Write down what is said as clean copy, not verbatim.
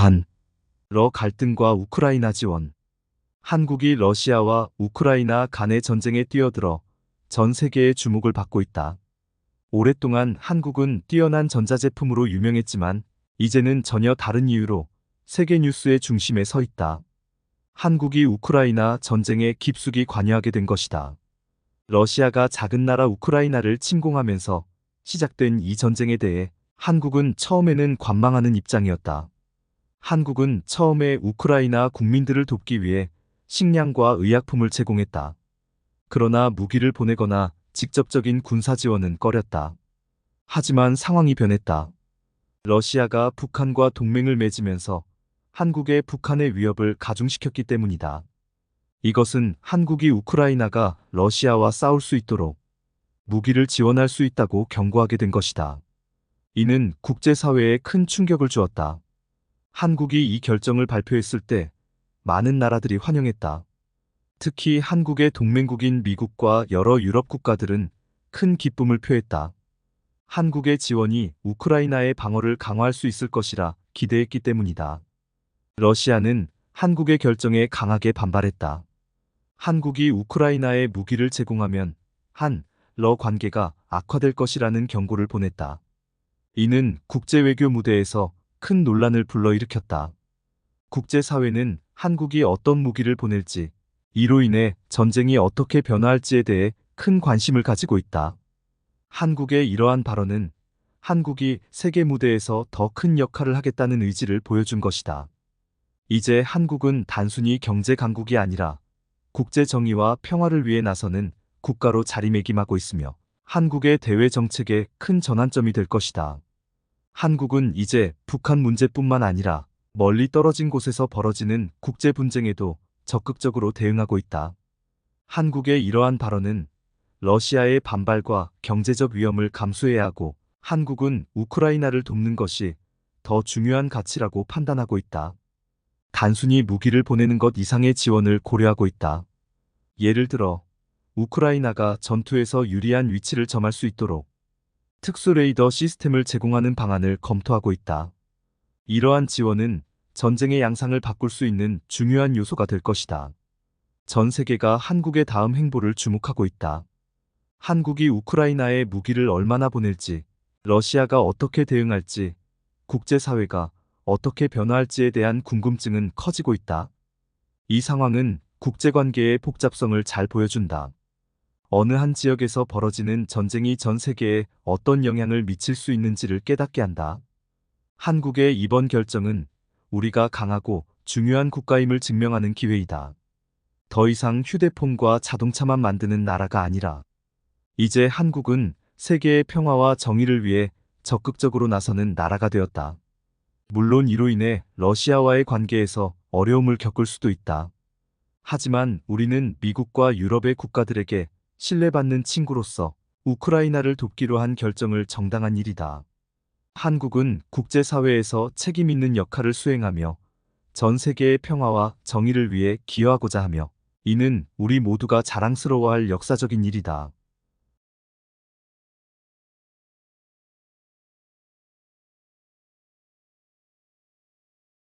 북한, 러 갈등과 우크라이나 지원. 한국이 러시아와 우크라이나 간의 전쟁에 뛰어들어 전 세계의 주목을 받고 있다. 오랫동안 한국은 뛰어난 전자제품으로 유명했지만 이제는 전혀 다른 이유로 세계 뉴스의 중심에 서 있다. 한국이 우크라이나 전쟁에 깊숙이 관여하게 된 것이다. 러시아가 작은 나라 우크라이나를 침공하면서 시작된 이 전쟁에 대해 한국은 처음에는 관망하는 입장이었다. 한국은 처음에 우크라이나 국민들을 돕기 위해 식량과 의약품을 제공했다. 그러나 무기를 보내거나 직접적인 군사 지원은 꺼렸다. 하지만 상황이 변했다. 러시아가 북한과 동맹을 맺으면서 한국의 북한의 위협을 가중시켰기 때문이다. 이것은 한국이 우크라이나가 러시아와 싸울 수 있도록 무기를 지원할 수 있다고 경고하게 된 것이다. 이는 국제사회에 큰 충격을 주었다. 한국이 이 결정을 발표했을 때 많은 나라들이 환영했다. 특히 한국의 동맹국인 미국과 여러 유럽 국가들은 큰 기쁨을 표했다. 한국의 지원이 우크라이나의 방어를 강화할 수 있을 것이라 기대했기 때문이다. 러시아는 한국의 결정에 강하게 반발했다. 한국이 우크라이나에 무기를 제공하면 러 관계가 악화될 것이라는 경고를 보냈다. 이는 국제외교 무대에서 큰 논란을 불러일으켰다. 국제사회는 한국이 어떤 무기를 보낼지, 이로 인해 전쟁이 어떻게 변화할지에 대해 큰 관심을 가지고 있다. 한국의 이러한 발언은 한국이 세계 무대에서 더 큰 역할을 하겠다는 의지를 보여준 것이다. 이제 한국은 단순히 경제 강국이 아니라 국제 정의와 평화를 위해 나서는 국가로 자리매김하고 있으며 한국의 대외 정책에 큰 전환점이 될 것이다. 한국은 이제 북한 문제뿐만 아니라 멀리 떨어진 곳에서 벌어지는 국제 분쟁에도 적극적으로 대응하고 있다. 한국의 이러한 발언은 러시아의 반발과 경제적 위험을 감수해야 하고 한국은 우크라이나를 돕는 것이 더 중요한 가치라고 판단하고 있다. 단순히 무기를 보내는 것 이상의 지원을 고려하고 있다. 예를 들어 우크라이나가 전투에서 유리한 위치를 점할 수 있도록 특수 레이더 시스템을 제공하는 방안을 검토하고 있다. 이러한 지원은 전쟁의 양상을 바꿀 수 있는 중요한 요소가 될 것이다. 전 세계가 한국의 다음 행보를 주목하고 있다. 한국이 우크라이나에 무기를 얼마나 보낼지, 러시아가 어떻게 대응할지, 국제사회가 어떻게 변화할지에 대한 궁금증은 커지고 있다. 이 상황은 국제관계의 복잡성을 잘 보여준다. 어느 한 지역에서 벌어지는 전쟁이 전 세계에 어떤 영향을 미칠 수 있는지를 깨닫게 한다. 한국의 이번 결정은 우리가 강하고 중요한 국가임을 증명하는 기회이다. 더 이상 휴대폰과 자동차만 만드는 나라가 아니라 이제 한국은 세계의 평화와 정의를 위해 적극적으로 나서는 나라가 되었다. 물론 이로 인해 러시아와의 관계에서 어려움을 겪을 수도 있다. 하지만 우리는 미국과 유럽의 국가들에게 신뢰받는 친구로서 우크라이나를 돕기로 한 결정을 정당한 일이다. 한국은 국제사회에서 책임 있는 역할을 수행하며 전 세계의 평화와 정의를 위해 기여하고자 하며 이는 우리 모두가 자랑스러워할 역사적인 일이다.